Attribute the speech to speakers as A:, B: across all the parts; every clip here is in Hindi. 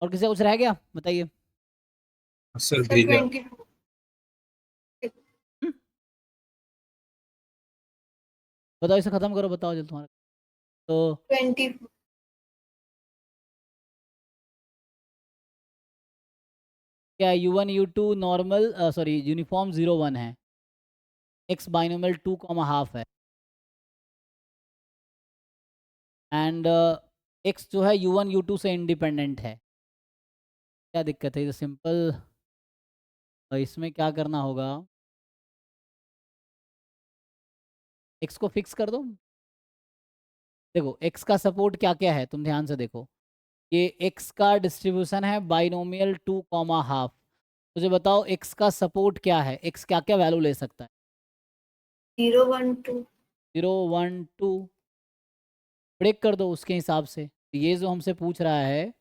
A: और किसी का कुछ रह गया बताइए।
B: सर
C: सर
B: भेजा।
C: 20।
A: हम्म, बताओ इसे खत्म करो, बताओ जल्द तुम्हारा। तो
C: 20।
A: क्या U1 U2 normal sorry uniform 0 1 है, एक्स बाइनोमियल 2,5 है, एंड एक्स जो है U1 U2 से इंडिपेंडेंट है। क्या दिक्कत है? ये सिंपल। इसमें क्या करना होगा, एक्स को फिक्स कर दो। देखो एक्स का सपोर्ट क्या क्या है, तुम ध्यान से देखो। ये एक्स का डिस्ट्रीब्यूशन है बाइनोमियल 2,5। मुझे बताओ एक्स का सपोर्ट क्या है, एक्स क्या क्या वैल्यू ले सकता है?
C: 0 1 2।
A: 0 1 2 ब्रेक कर दो उसके हिसाब से। तो ये जो हमसे पूछ रहा है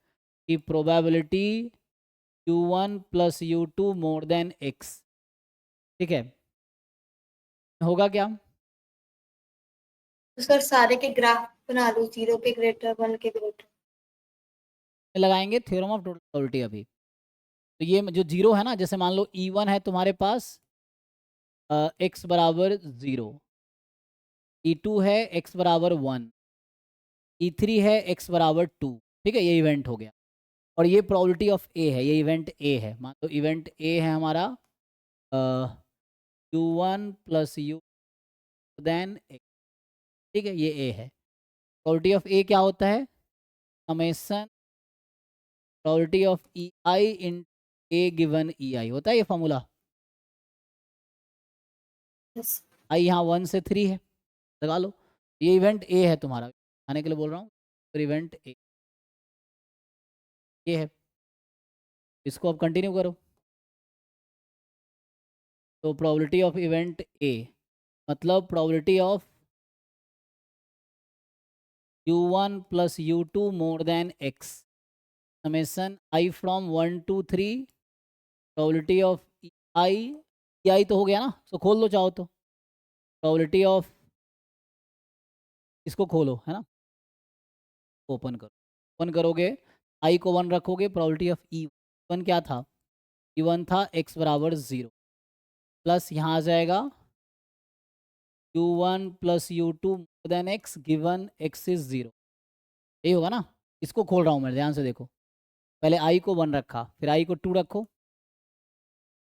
A: कि probability U1 + U2 more then x, ठीक है, होगा क्या?
C: तो सर सारे के ग्राफ बना लो, 0 के ग्रेटर 1 के ग्रेटर।
A: लगाएंगे थ्योरम ऑफ टोटल प्रोबेबिलिटी अभी। तो ये जो जीरो है ना, जैसे मान लो E1 है तुम्हारे पास x बराबर 0, E2 है x बराबर 1, E3 है x बराबर 2। ठीक है, ये इवेंट हो गया। और ये प्रोबेबिलिटी ऑफ ए है, ये इवेंट ए है। मान लो इवेंट ए है हमारा U1 + U देन x। ठीक है, ये ए है। प्रोबेबिलिटी ऑफ ए क्या होता है? Summation probability of E I in A given E I होता है ये फॉर्मूला।
C: यस।
A: आई यहाँ 1 से 3 है, लगा लो। ये इवेंट ए है तुम्हारा, आने के लिए बोल रहा हूँ। फिर इवेंट ए ये है, इसको अब कंटिन्यू करो। तो प्रोबेबिलिटी ऑफ इवेंट ए मतलब probability of U1 + U2 more than x, summation I from 1 to 3 probability of I तो हो गया ना, तो खोल लो चाहो तो। प्रोबेबिलिटी ऑफ, इसको खोलो है ना, ओपन करो। ओपन करोगे, आई को 1 रखोगे, प्रोबेबिलिटी ऑफ E1 क्या था? E1 था x बराबर 0, प्लस यहाँ आ जाएगा U1 + U2 more than x given x is 0। यही होगा ना। इसको खोल रहा हूँ मैं, ध्यान से देखो। पहले आई को 1 रखा, फिर आई को 2 रखो।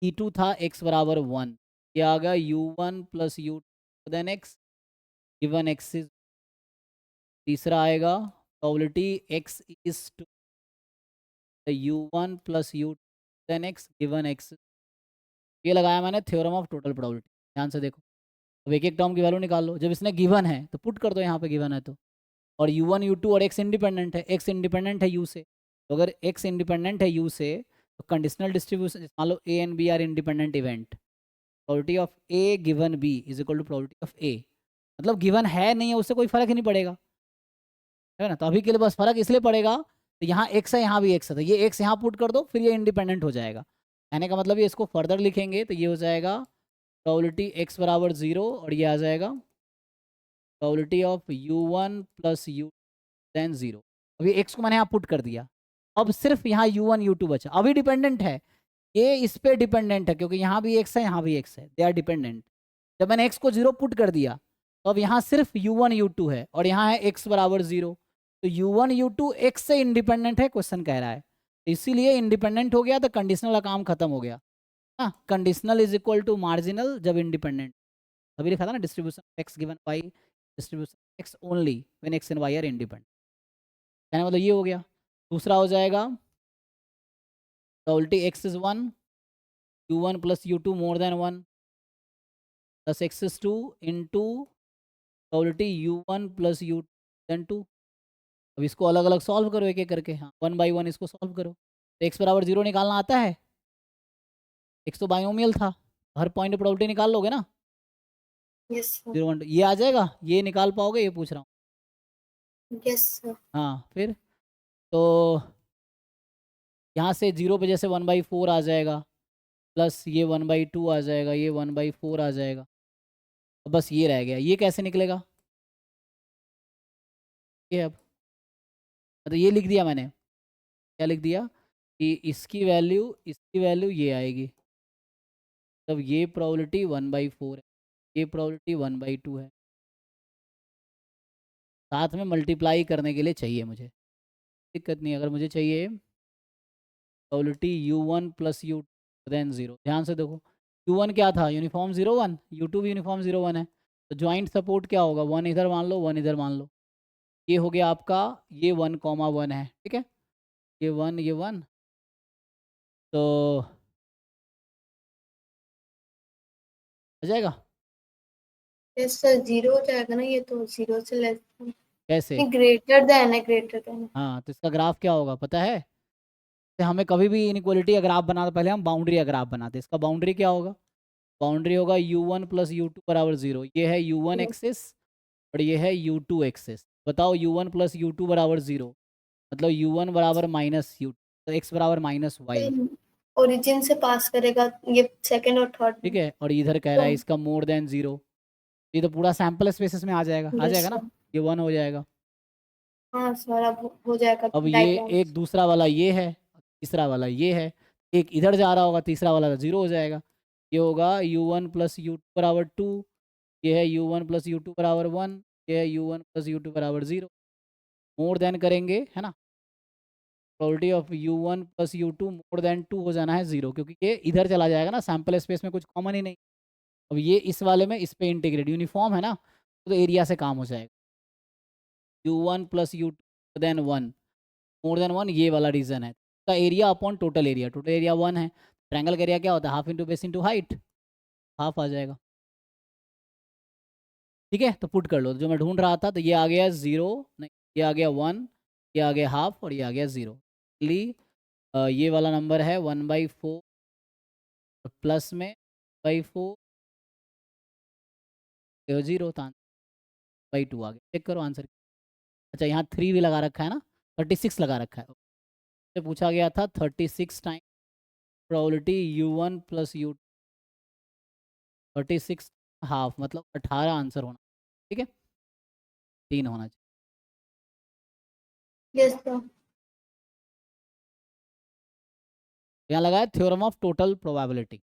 A: E2 था x बराबर 1, ये आ गया U1 + U2 more than x given x is. तीसरा आएगा probability x is two U1 + U2 than x given x। ये लगाया मैंने थ्योरम ऑफ टोटल प्रोबेबिलिटी। ध्यान से देखो, अब एक एक टर्म की वैल्यू निकाल लो। जब इसने गिवन है तो पुट कर दो यहाँ पे, गिवन है तो। और U1 U2 और x इंडिपेंडेंट है, x इंडिपेंडेंट है U से। तो अगर x इंडिपेंडेंट है U से तो कंडीशनल डिस्ट्रीब्यूशन, मान लो A and B are independent event, probability of A given B is equal to probability of A। मतलब गिवन है नहीं है उससे कोई फर्क ही नहीं पड़ेगा, है ना। तो अभी के लिए बस फर्क इसलिए पड़ेगा, तो यहाँ x है यहाँ भी x है, तो ये x यहाँ पुट कर दो, फिर ये इंडिपेंडेंट हो जाएगा। कहने का मतलब ये, इसको फर्दर लिखेंगे तो ये हो जाएगा प्रोबेबिलिटी x बराबर 0, और ये आ जाएगा probability of U1 + U then 0। अभी x को मैंने यहाँ पुट कर दिया, अब सिर्फ यहाँ U1 U2 बचा। अभी डिपेंडेंट है, ये इस पे डिपेंडेंट है, क्योंकि यहाँ भी x है यहाँ भी x है, दे आर डिपेंडेंट। जब मैंने x को 0 पुट कर दिया तो अब यहाँ सिर्फ U1 U2 है, और यहाँ है x बराबर 0। तो U1 U2 x से इंडिपेंडेंट है, क्वेश्चन कह रहा है, इसीलिए इंडिपेंडेंट हो गया तो कंडीशनल का काम खत्म हो गया। हाँ, conditional is equal to marginal जब इंडिपेंडेंट। अभी लिखा था ना, distribution x given y, distribution x only when x and y are independent. कहने मतलब ये हो गया। दूसरा हो जाएगा probability x is 1, U1 + U2 more than 1 plus x is 2 into probability U1 + U2 than 2। अब इसको अलग अलग सॉल्व करो एक एक करके। हाँ, 1 बाई 1 इसको सॉल्व करो। तो x बराबर 0 निकालना आता है, x तो बायोमियल था, हर पॉइंट प्रोबेबिलिटी निकाल लोगे ना।
C: Yes sir.
A: 0 1 ये आ जाएगा, ये निकाल पाओगे, ये पूछ रहा हूँ।
C: Yes sir.
A: हाँ, फिर तो यहाँ से 0 पे जैसे 1/4 आ जाएगा, प्लस ये 1/2 आ जाएगा, ये 1/4 आ जाएगा। अब बस ये रह गया, ये कैसे निकलेगा? ये अब तो ये लिख दिया मैंने, क्या लिख दिया? कि इसकी वैल्यू ये आएगी, तब ये प्रोबेबिलिटी 1/4 है, ये प्रोबेबिलिटी 1/2 है। साथ में मल्टीप्लाई करने के लिए चाहिए मुझे, दिक्कत नहीं है। अगर मुझे चाहिए प्रोबेबिलिटी u1 + u2 देन 0, ध्यान से देखो u1 क्या था, यूनिफॉर्म 0 1, u2 भी यूनिफॉर्म 0 1 है, तो ज्वाइंट सपोर्ट क्या होगा, 1 इधर मान लो 1 इधर मान लो, ये हो गया आपका, ये 1,1 है, ठीक है, ये 1 तो आ जाएगा
C: यस सर, जीरो हो जाएगा ना, ये तो जीरो से लेस,
A: कैसे।
C: ग्रेटर देन है, ग्रेटर देन।
A: हाँ, तो इसका ग्राफ क्या होगा पता है, तो हमें कभी भी इनइक्वालिटी का ग्राफ बनाते पहले हम बाउंड्री का ग्राफ बनाते, इसका बाउंड्री क्या होगा, बाउंड्री होगा u1 + u2 बराबर 0, ये है u1 एक्सिस और ये है u2 एक्सिस। बताओ u1 + u2 बराबर 0 मतलब u1 बराबर -u2, तो x बराबर -y,
C: ओरिजिन से पास करेगा ये सेकंड और थर्ड
A: ठीक
C: में।
A: है, और इधर कह रहा है इसका मोर देन 0, ये तो पूरा सैम्पल स्पेसिस में आ जाएगा
C: यस
A: ना,
C: सर।
A: ये 1 हो जाएगा।
C: हाँ सर, अब हो जाएगा
A: अब ये
C: डायग्राम।
A: एक दूसरा वाला ये है, तीसरा वाला ये है, एक इधर जा रहा होगा, तीसरा वाला 0 हो जाएगा, ये होगा u1 + u2 बराबर 2, ये है u1 + u2 बराबर 1, ये है u1 + u2 बराबर 0, मोर देन करेंगे है ना, probability of u1 + u2 more then 2 हो जाना है 0, क्योंकि ये इधर चला जाएगा ना, सैम्पल स्पेस में कुछ कॉमन ही नहीं। अब ये इस वाले में इस पे इंटीग्रेट यूनिफॉर्म है ना, तो एरिया से काम हो जाएगा, u1 + u2 देन 1 मोर देन 1, ये वाला रीजन है, का एरिया अपॉन टोटल एरिया 1 है, ट्रायंगल का एरिया क्या होता है, half into base into height, half आ जाएगा, ठीक है। तो पुट कर लो, जो मैं ढूंढ रहा था, तो ये आ गया 0, नहीं ये आ गया 1, ये आ गया हाफ और ये आ गया 0, ये वाला नंबर है 1/4 प्लस में 1/4 0, तो 2 आ गया, चेक करो आंसर। अच्छा यहाँ 3 भी लगा रखा है ना, 36 लगा रखा है, से पूछा गया था 36 time probability u1 + u2, 36 half मतलब 18 आंसर होना, ठीक है, 3 होना चाहिए।
C: Yes sir.
A: यहाँ लगाया थ्योरम ऑफ टोटल प्रोबेबिलिटी।